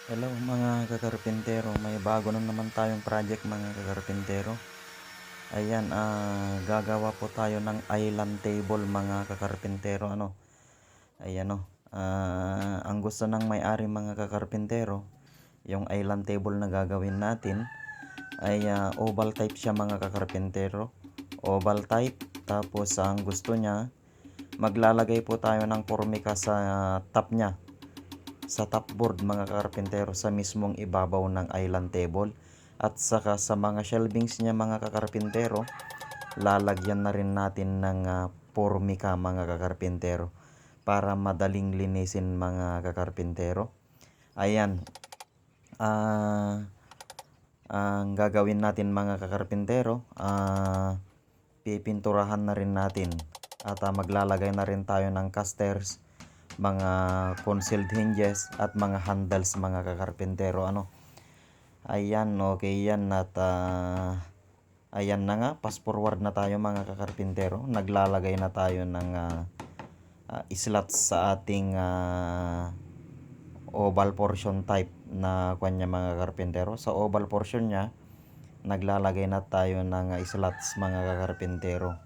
Hello mga kakarpintero, may bago na naman tayong project mga kakarpintero. Ayan, gagawa po tayo ng island table mga kakarpintero. Ayan ang gusto ng may-ari mga kakarpintero, yung island table na gagawin natin ay oval type siya mga kakarpintero. Oval type, tapos ang gusto niya, maglalagay po tayo ng formika sa top niya, sa top board mga kakarpintero, sa mismong ibabaw ng island table, at saka sa mga shelvings niya mga kakarpintero, lalagyan na rin natin ng formika mga kakarpintero para madaling linisin mga kakarpintero. Ayan, ang gagawin natin mga kakarpintero, pipinturahan na rin natin at maglalagay na rin tayo ng casters, mga concealed hinges at mga handles mga kakarpintero. Ayan, okay yan. At ayan na nga, fast forward na tayo mga kakarpintero. Naglalagay na tayo ng slots sa ating oval portion type na kanya mga kakarpintero. Sa oval portion niya, naglalagay na tayo ng slots mga kakarpintero.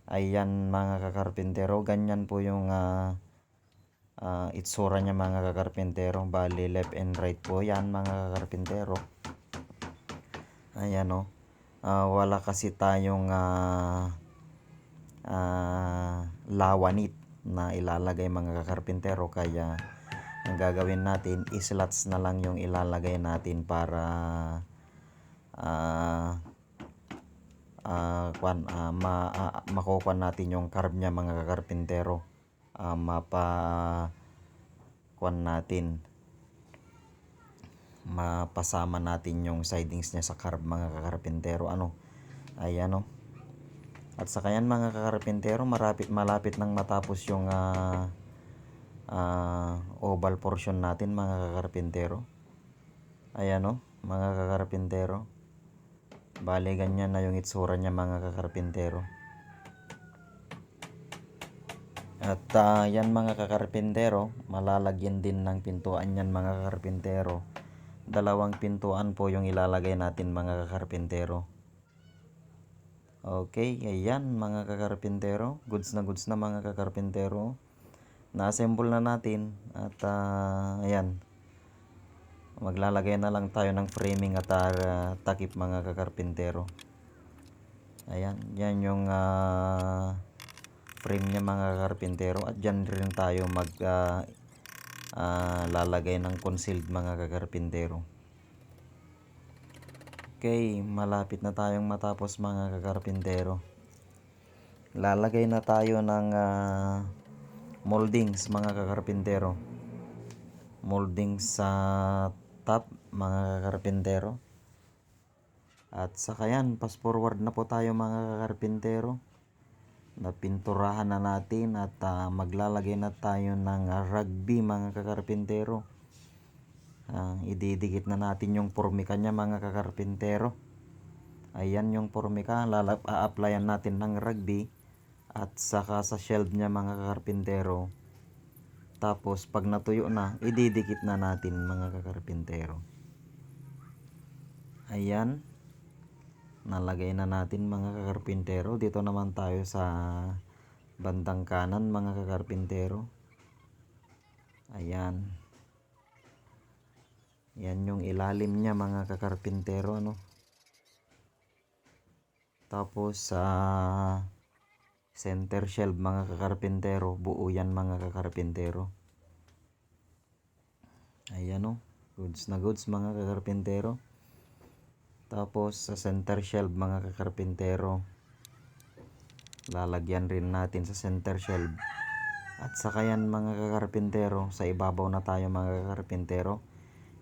Ayan mga kakarpintero, ganyan po yung itsura niya mga kakarpintero. Bali left and right po yan mga kakarpintero. Ayan wala kasi tayong lawanit na ilalagay mga kakarpintero, kaya ang gagawin natin, slots na lang yung ilalagay natin para makukuha natin yung carb niya mga kakarpintero. Mapasama natin yung sidings niya sa carb mga kakarpintero. Ayan at saka yan mga kakarpintero, malapit nang matapos yung oval portion natin mga kakarpintero. Ayan mga kakarpintero, bale ganyan na yung itsura niya mga kakarpintero. At yan mga kakarpintero, malalagyan din ng pintuan yan mga kakarpintero. Dalawang pintuan po yung ilalagay natin mga kakarpintero. Okay, ayan mga kakarpintero, goods na mga kakarpintero. Na-assemble na natin at ayan, maglalagay na lang tayo ng framing at takip mga kakarpintero. Ayan, yan yung frame niya mga kakarpintero, at dyan rin tayo lalagay ng concealed mga kakarpintero. Okay, malapit na tayong matapos mga kakarpintero. Lalagay na tayo ng moldings mga kakarpintero. Moldings sa top mga kakarpintero. At saka yan, fast forward na po tayo mga kakarpintero. Napinturahan na natin at maglalagay na tayo ng rugby mga kakarpintero. Ididikit na natin yung formika niya mga kakarpintero. Ayan yung formika, a-applyan natin ng rugby at saka sa shelf niya mga kakarpintero. Tapos pag natuyo na, ididikit na natin mga kakarpintero. Ayan, nalagay na natin mga kakarpintero. Dito naman tayo sa bandang kanan mga kakarpintero. Ayan, yan yung ilalim niya mga kakarpintero. Tapos sa center shelf mga kakarpintero, buo yan mga kakarpintero. Ayan goods na goods mga kakarpintero. Tapos sa center shelf mga kakarpintero, lalagyan rin natin sa center shelf. At saka yan mga kakarpintero, sa ibabaw na tayo mga kakarpintero,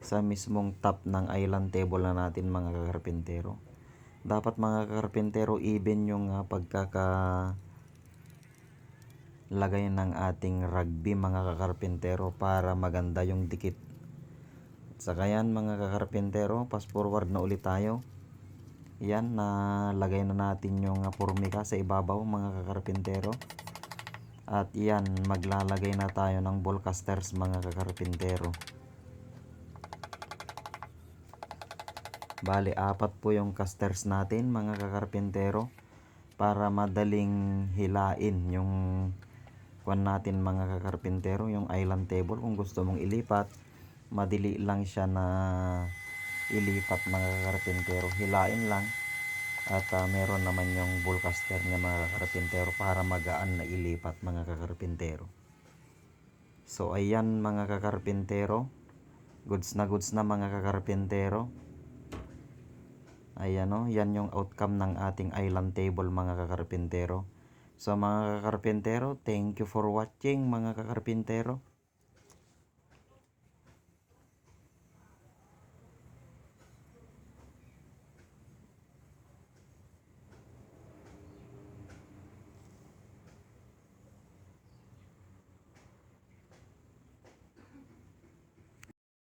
sa mismong top ng island table na natin mga kakarpintero. Dapat mga kakarpintero, even yung lagay ng ating rugby mga kakarpintero, para maganda yung dikit. Saka yan mga kakarpintero, fast forward na ulit tayo. Yan, nalagay na natin yung formika sa ibabaw mga kakarpintero. At yan, maglalagay na tayo ng ball casters mga kakarpintero. Bali, 4 po yung casters natin mga kakarpintero para madaling hilain yung kwan natin mga kakarpintero, yung island table. Kung gusto mong ilipat, madali lang siya na ilipat mga kakarpintero. Hilain lang. At meron naman yung bullcaster niya mga kakarpintero para magaan na ilipat mga kakarpintero. So ayan mga kakarpintero, goods na mga kakarpintero. Ayan o, yan yung outcome ng ating island table mga kakarpintero. So mga kakarpintero, thank you for watching mga kakarpintero.